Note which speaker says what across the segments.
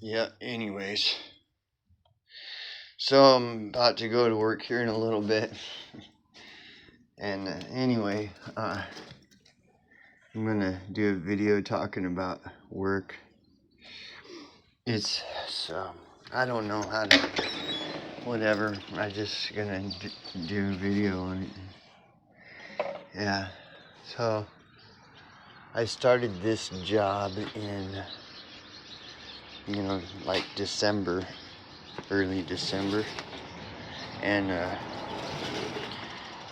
Speaker 1: Yeah, anyways. So I'm about to go to work here in a little bit. And anyway, I'm going to do a video talking about work. It's so, I don't know how to, whatever. I just going to do a video on it. Yeah. So I started this job in, like December, early December. And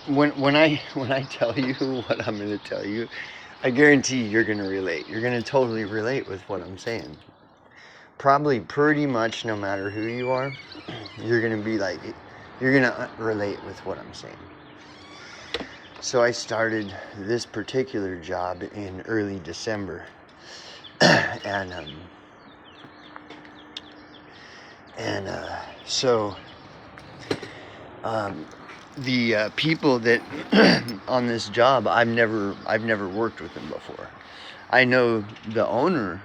Speaker 1: when I tell you what I'm going to tell you, I guarantee you're going to relate. You're going to totally relate with what I'm saying. Probably pretty much no matter who you are, you're going to be like, you're going to relate with what I'm saying. So I started this particular job in early December. and so the people that on this job, I've never worked with them before. I know the owner,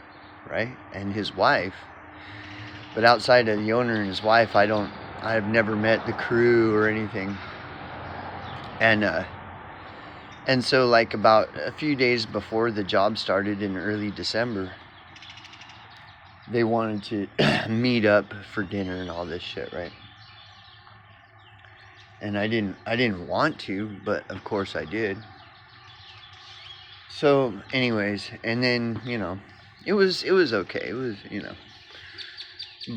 Speaker 1: right, and his wife, but outside of the owner and his wife, I've never met the crew or anything. And so like about a few days before the job started in early December, they wanted to meet up for dinner and all this shit, right? And I didn't want to, but of course I did. So anyways, and then, it was okay. It was,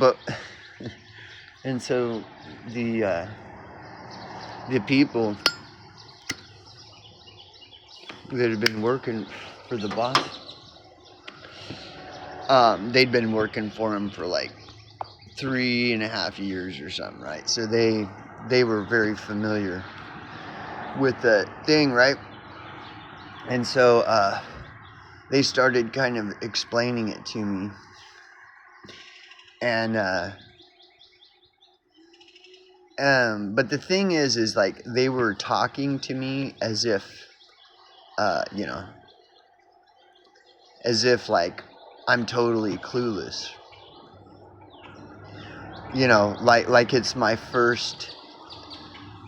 Speaker 1: but, and so the people that had been working for the boss, they'd been working for him for like 3.5 years or something, right? So they were very familiar with the thing, right? And so they started kind of explaining it to me. And but the thing is like they were talking to me as if as if like I'm totally clueless. Like it's my first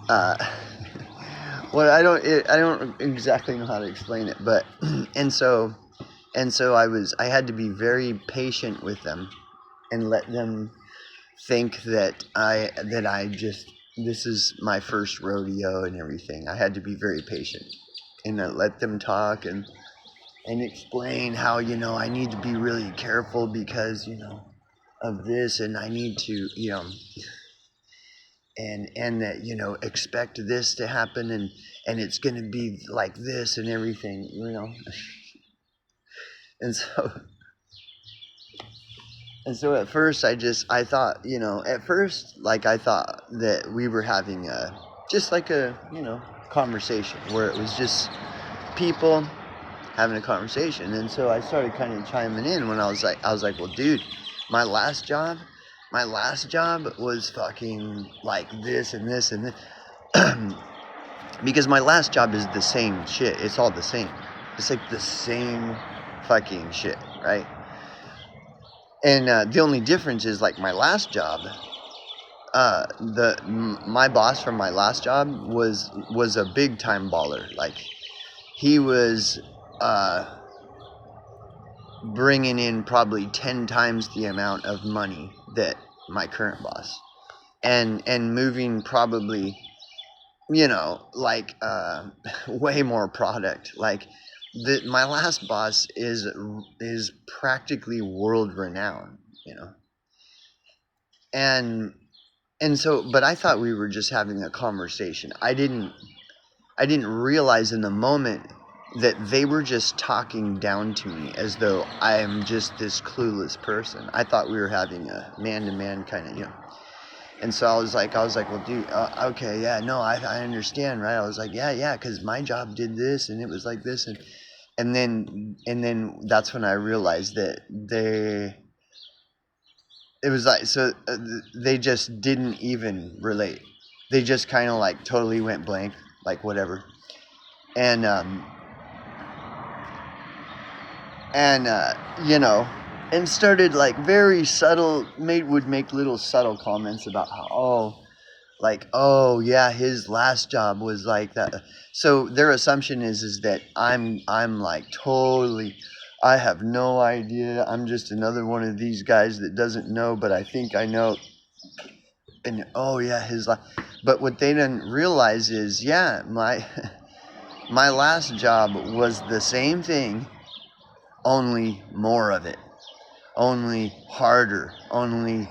Speaker 1: well, I don't exactly know how to explain it, but and so I had to be very patient with them and let them think that this is my first rodeo and everything. I had to be very patient and let them talk and explain how, I need to be really careful because, of this, and I need to, and that, expect this to happen, and it's going to be like this and everything, And so at first I thought, at first, like I thought that we were having just like a, conversation where it was just people having a conversation. And so I started kind of chiming in when I was like, well, dude, my last job was fucking like this and this and this. Because my last job is the same shit. It's all the same. It's like the same fucking shit, right? And the only difference is like my last job, my boss from my last job was a big time baller. Like he was bringing in probably 10 times the amount of money that my current boss, and moving probably, like way more product. Like my last boss is practically world renowned, and so, but I thought we were just having a conversation. I didn't realize in the moment that they were just talking down to me as though I am just this clueless person. I thought we were having a man-to-man kind of, And so I was like, well, dude, okay, yeah, no, I understand, right? I was like, yeah, because my job did this, and it was like this, and then that's when I realized that it was like, so they just didn't even relate. They just kind of like totally went blank, like whatever. And and started like very subtle, would make little subtle comments about how, oh yeah, his last job was like that. So their assumption is that I'm like totally, I have no idea, I'm just another one of these guys that doesn't know, but I think I know. And oh yeah, his life. But what they didn't realize is, yeah, my my last job was the same thing, only more of it, only harder, only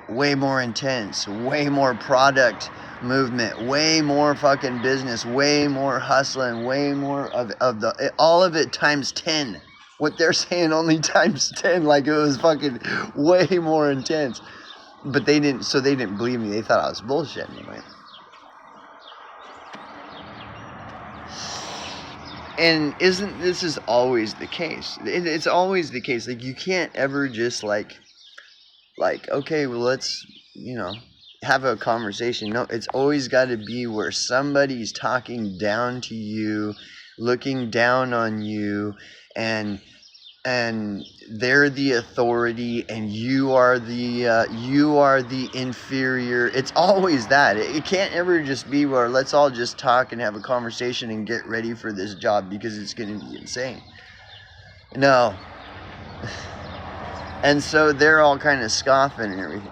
Speaker 1: way more intense, way more product movement, way more fucking business, way more hustling, way more of the, all of it times 10. What they're saying, only times 10, like it was fucking way more intense. But they didn't believe me. They thought I was bullshitting, right? And this is always the case. It's always the case. Like, you can't ever just like, okay, well, let's, have a conversation. No, it's always got to be where somebody's talking down to you, looking down on you, and they're the authority, and you are the inferior. It's always that. It can't ever just be where let's all just talk and have a conversation and get ready for this job because it's going to be insane. No. And so they're all kind of scoffing and everything.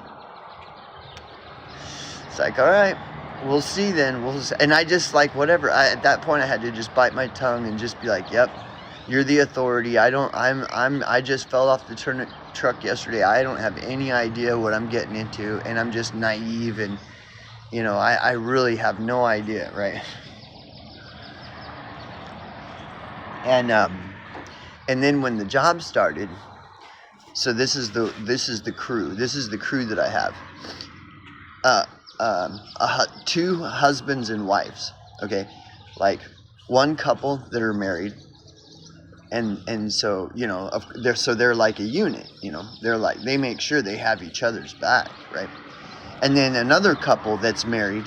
Speaker 1: It's like, all right, we'll see then. And I just like, whatever. At that point I had to just bite my tongue and just be like, yep. You're the authority. I just fell off the truck yesterday. I don't have any idea what I'm getting into, and I'm just naive, and I really have no idea, right? And then when the job started, so this is the crew. This is the crew that I have. Two husbands and wives. Okay, like one couple that are married. And so they're like a unit, they're like, they make sure they have each other's back, right? And then another couple that's married,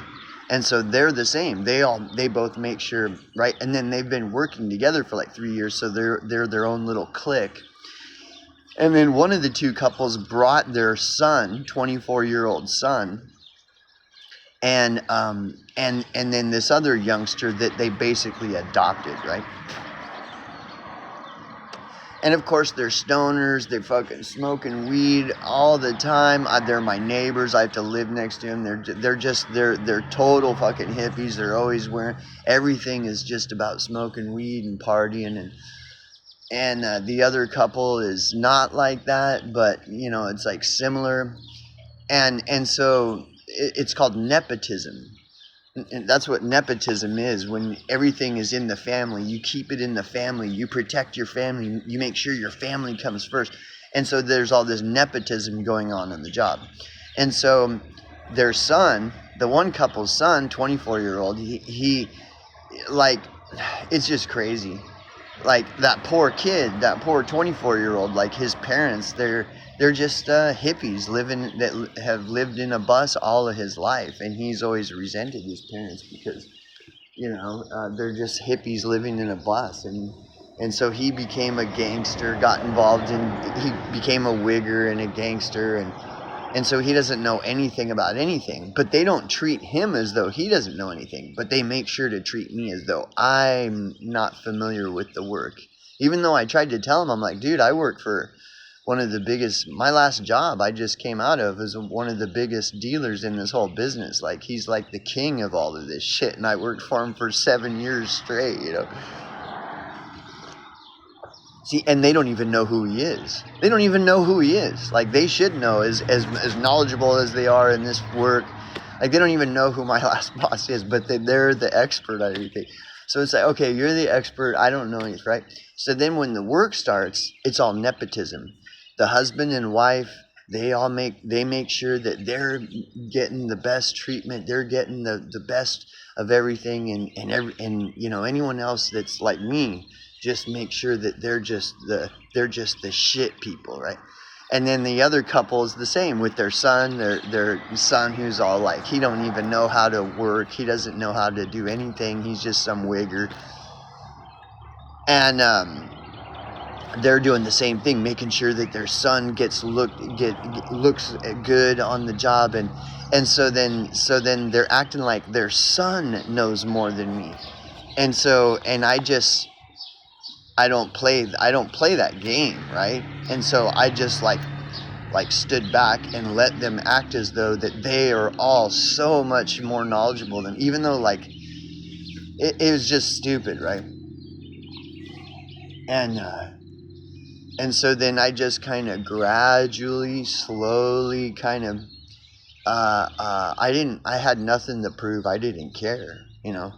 Speaker 1: and so they're the same. They both make sure, right? And then they've been working together for like 3 years, so they're their own little clique. And then one of the two couples brought their son, 24-year-old son, and then this other youngster that they basically adopted, right? And of course, they're stoners. They're fucking smoking weed all the time. They're my neighbors. I have to live next to them. They're total fucking hippies. They're always wearing, everything is just about smoking weed and partying. And the other couple is not like that, but it's like similar. And so it's called nepotism. And that's what nepotism is. When everything is in the family, you keep it in the family, you protect your family, you make sure your family comes first. And so there's all this nepotism going on in the job. And so their son, the one couple's son, 24-year-old, he like, it's just crazy. Like that poor kid, that poor 24-year-old, like his parents, they're just hippies that have lived in a bus all of his life, and he's always resented his parents because they're just hippies living in a bus, and so he became a gangster, he became a wigger and a gangster, and so he doesn't know anything about anything. But they don't treat him as though he doesn't know anything, but they make sure to treat me as though I'm not familiar with the work. Even though I tried to tell him, I'm like, dude, I work for one of the biggest, my last job I just came out of is one of the biggest dealers in this whole business. Like, he's like the king of all of this shit, and I worked for him for 7 years straight, See, and they don't even know who he is. They don't even know who he is. Like, they should know, as knowledgeable as they are in this work. Like, they don't even know who my last boss is, but they're the expert at everything. So it's like, okay, you're the expert, I don't know anything, right? So then when the work starts, it's all nepotism. The husband and wife, they make sure that they're getting the best treatment, they're getting the best of everything, and anyone else that's like me, just make sure that they're just the shit people, right? And then the other couple is the same with their son, their son who's all like, he don't even know how to work, he doesn't know how to do anything, he's just some wigger. And they're doing the same thing, making sure that their son looks good on the job, and so then they're acting like their son knows more than me, and I don't play that game, right? And so I just like stood back and let them act as though that they are all so much more knowledgeable than, even though like it was just stupid, right? And and so then I just kind of gradually, slowly, kind of I had nothing to prove. I didn't care, you know.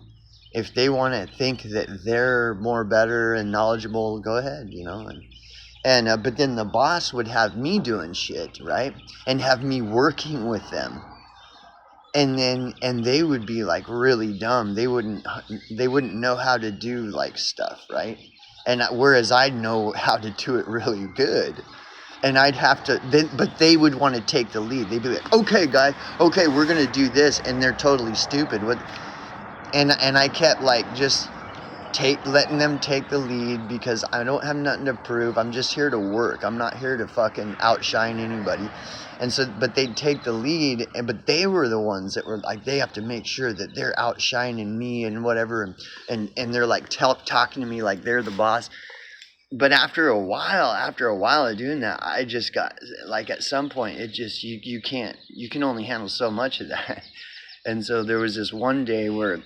Speaker 1: If they want to think that they're more better and knowledgeable, go ahead, you know. And but then the boss would have me doing shit, right? And have me working with them. And they would be like really dumb. They wouldn't know how to do like stuff, right? And whereas I'd know how to do it really good. And I'd have to, but they would want to take the lead. They'd be like, okay, guy, okay, we're going to do this. And they're totally stupid. And I kept like just letting them take the lead, because I don't have nothing to prove. I'm just here to work. I'm not here to fucking outshine anybody. And so, but they'd take the lead, but they were the ones that were like, they have to make sure that they're outshining me and whatever. And they're like talking to me like they're the boss. But after a while of doing that, I just got like, at some point it just, you can only handle so much of that. And so there was this one day where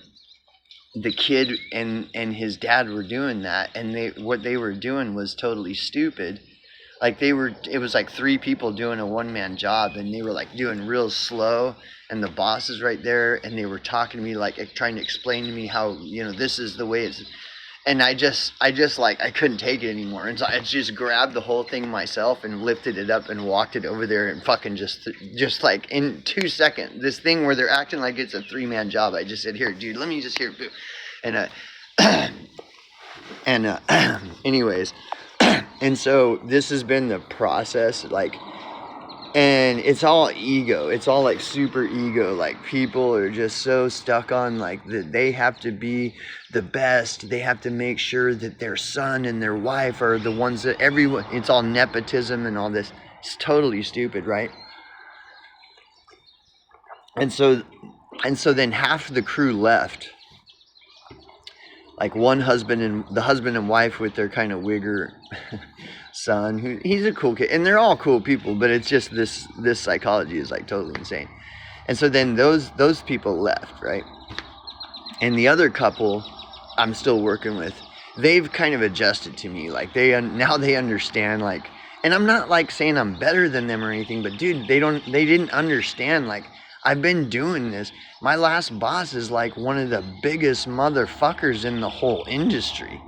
Speaker 1: the kid and his dad were doing that, and what they were doing was totally stupid. Like it was like 3 people doing a one-man job, and they were like doing real slow, and the boss is right there, and they were talking to me, like trying to explain to me how, you know, this is the way it's, and I just like, I couldn't take it anymore. And so I just grabbed the whole thing myself and lifted it up and walked it over there, and fucking just like in 2 seconds, this thing where they're acting like it's a 3-man job, I just said, here, dude, let me just hear it. And anyways, and so this has been the process, like, and it's all ego. It's all like super ego. Like, people are just so stuck on like that they have to be the best. They have to make sure that their son and their wife are the ones that everyone, it's all nepotism and all this. It's totally stupid, right? And so then half the crew left. Like the husband and wife with their kind of wigger son, he's a cool kid, and they're all cool people, but it's just this psychology is like totally insane. And so then those people left, right? And the other couple I'm still working with, they've kind of adjusted to me. Like now they understand, like, and I'm not like saying I'm better than them or anything, but dude, they didn't understand, like, I've been doing this. My last boss is like one of the biggest motherfuckers in the whole industry.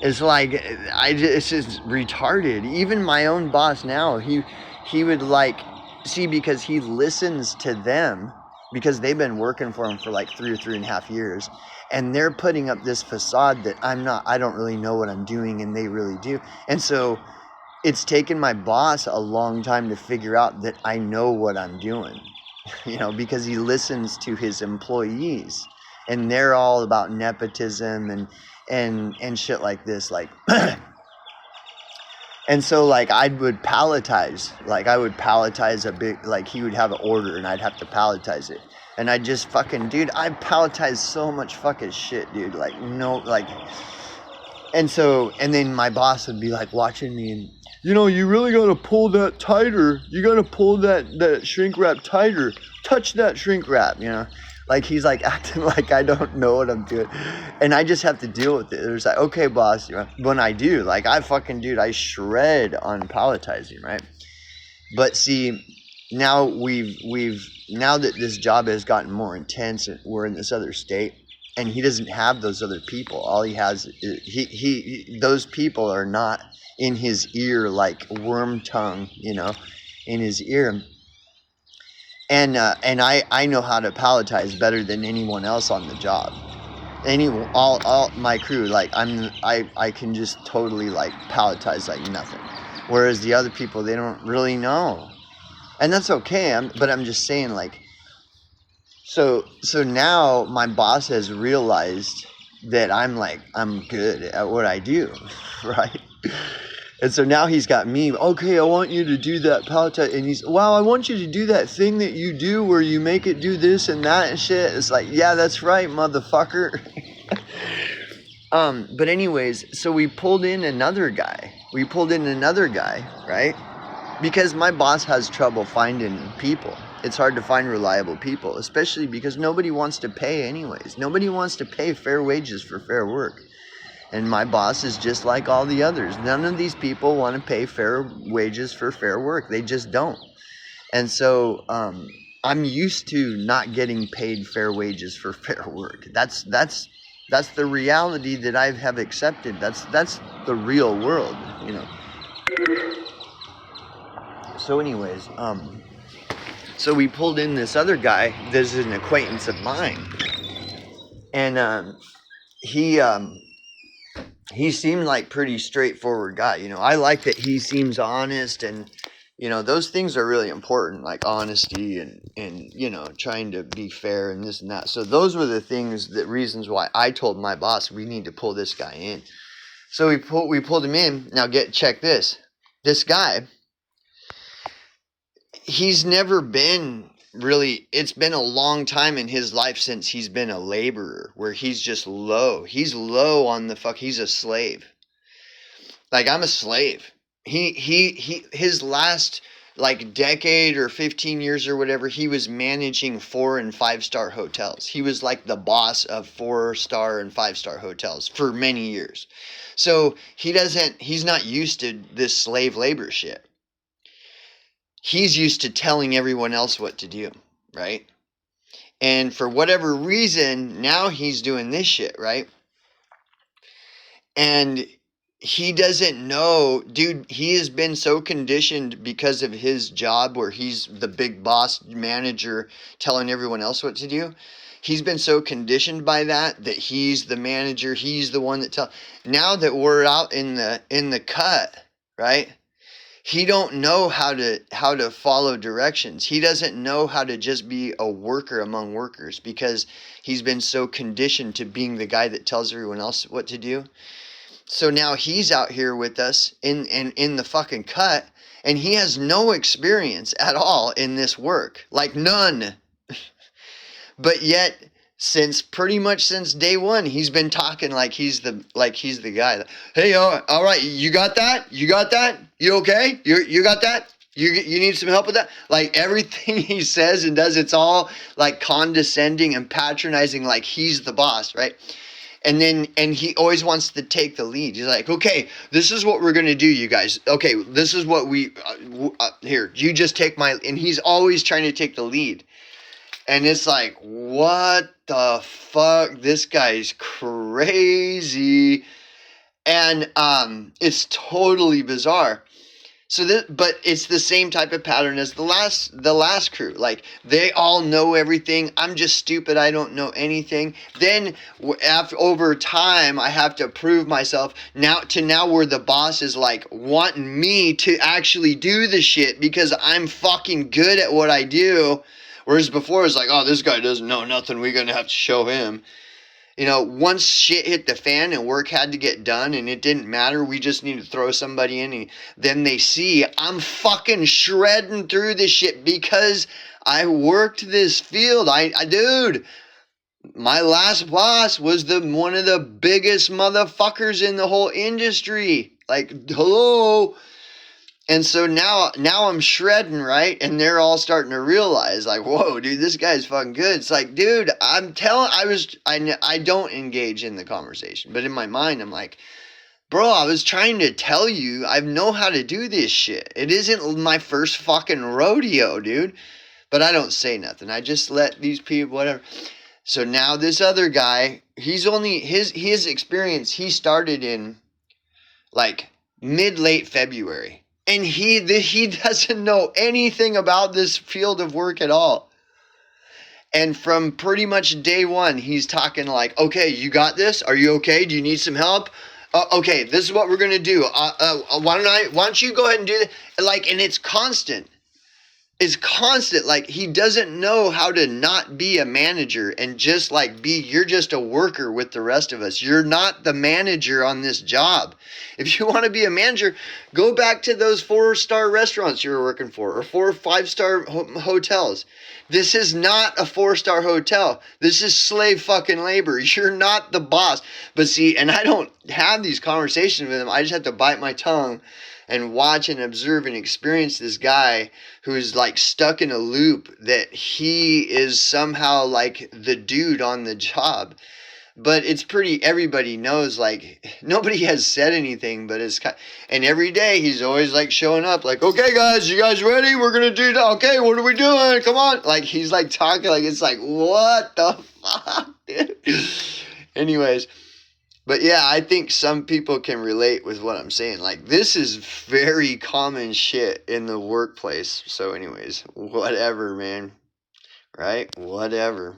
Speaker 1: It's like, it's just retarded. Even my own boss now, he would like, see, because he listens to them, because they've been working for him for like 3 or 3.5 years. And they're putting up this facade that I don't really know what I'm doing, and they really do. And so it's taken my boss a long time to figure out that I know what I'm doing. You know, because he listens to his employees, and they're all about nepotism and shit like this, like and so like I would palletize a big, like he would have an order and I'd have to palletize it, and I just fucking, dude, I palletize so much fucking shit, dude, like, no, like, and then my boss would be like watching me, and, you know, you really got to pull that tighter. You got to pull that shrink wrap tighter. Touch that shrink wrap, you know. Like, he's like acting like I don't know what I'm doing. And I just have to deal with it. There's like, okay, boss. You know, when I do, like, I shred on palletizing, right? But see, now now that this job has gotten more intense and we're in this other state, and he doesn't have those other people. All he has is, those people are not in his ear like worm tongue, you know, in his ear. And I know how to palletize better than anyone else on the job. All my crew, like, I can just totally like palletize like nothing. Whereas the other people, they don't really know. And that's okay. But I'm just saying, like, so now my boss has realized that I'm good at what I do, right? And so now he's got me, okay, I want you to do that palette. And he's, wow, I want you to do that thing that you do where you make it do this and that and shit. It's like, yeah, that's right, motherfucker. But anyways, so we pulled in another guy. Right? Because my boss has trouble finding people. It's hard to find reliable people, especially because nobody wants to pay anyways. Nobody wants to pay fair wages for fair work. And my boss is just like all the others. None of these people want to pay fair wages for fair work. They just don't. And so I'm used to not getting paid fair wages for fair work. That's the reality that I have accepted. That's the real world, you know. So anyways, so we pulled in this other guy that's an acquaintance of mine. And he seemed like pretty straightforward guy. You know, I like that he seems honest, and you know, those things are really important, like honesty and you know, trying to be fair and this and that. So those were the reasons why I told my boss we need to pull this guy in. So we pulled him in. Now check this. This guy, he's never been really, it's been a long time in his life since he's been a laborer where he's just low. He's low on he's a slave. Like, I'm a slave. His last like decade or 15 years or whatever, he was managing 4- and 5-star hotels. He was like the boss of 4-star and 5-star hotels for many years. So he's not used to this slave labor shit. He's used to telling everyone else what to do, right? And for whatever reason, now he's doing this shit, right? And he doesn't know, dude, he has been so conditioned because of his job where he's the big boss manager telling everyone else what to do. He's been so conditioned by that he's the manager, he's the one that now that we're out in the cut, right? He don't know how to follow directions. He doesn't know how to just be a worker among workers because he's been so conditioned to being the guy that tells everyone else what to do. So now he's out here with us in the fucking cut, and he has no experience at all in this work. Like, none. But yet, pretty much since day one, he's been talking like he's the guy. Hey, all right, you got that? You got that? You okay? You got that? You need some help with that? Like, everything he says and does, it's all like condescending and patronizing, like he's the boss, right? And he always wants to take the lead. He's like, okay, this is what we're going to do, you guys. Okay, this is what here, you just take and he's always trying to take the lead. And it's like, what the fuck? This guy's crazy. And it's totally bizarre. But it's the same type of pattern as the last crew. Like, they all know everything. I'm just stupid. I don't know anything. Then over time, I have to prove myself now where the boss is like wanting me to actually do the shit because I'm fucking good at what I do. Whereas before it's like, oh, this guy doesn't know nothing. We're going to have to show him. You know, once shit hit the fan and work had to get done and it didn't matter, we just need to throw somebody in. And then they see I'm fucking shredding through this shit because I worked this field. Dude, my last boss was one of the biggest motherfuckers in the whole industry. Like, hello. And so now I'm shredding, right? And they're all starting to realize, like, whoa, dude, this guy's fucking good. It's like, dude, I don't engage in the conversation. But in my mind, I'm like, bro, I was trying to tell you, I know how to do this shit. It isn't my first fucking rodeo, dude. But I don't say nothing. I just let these people, whatever. So now this other guy, he's only, his experience, he started in, like, mid-late February. And he doesn't know anything about this field of work at all. And from pretty much day one, he's talking like, okay, you got this? Are you okay? Do you need some help? Okay, this is what we're going to do. Why don't you go ahead and do that? Like, and it's constant. is constant. Like, he doesn't know how to not be a manager and just like you're just a worker with the rest of us. You're not the manager on this job. If you want to be a manager, go back to those 4-star restaurants you were working for, or 4 or 5-star hotels. This is not a 4-star hotel. This is slave fucking labor. You're not the boss. But see, and I don't have these conversations with him. I just have to bite my tongue and watch and observe and experience this guy who's like stuck in a loop that he is somehow like the dude on the job. But it's pretty, everybody knows, like, nobody has said anything, but it's kind, and every day he's always like showing up like, okay guys, you guys ready? We're gonna do that. Okay, what are we doing? Come on. Like, he's like talking like, it's like, what the fuck, dude? Anyways, but yeah, I think some people can relate with what I'm saying. Like, this is very common shit in the workplace. So anyways, whatever, man. Right? Whatever.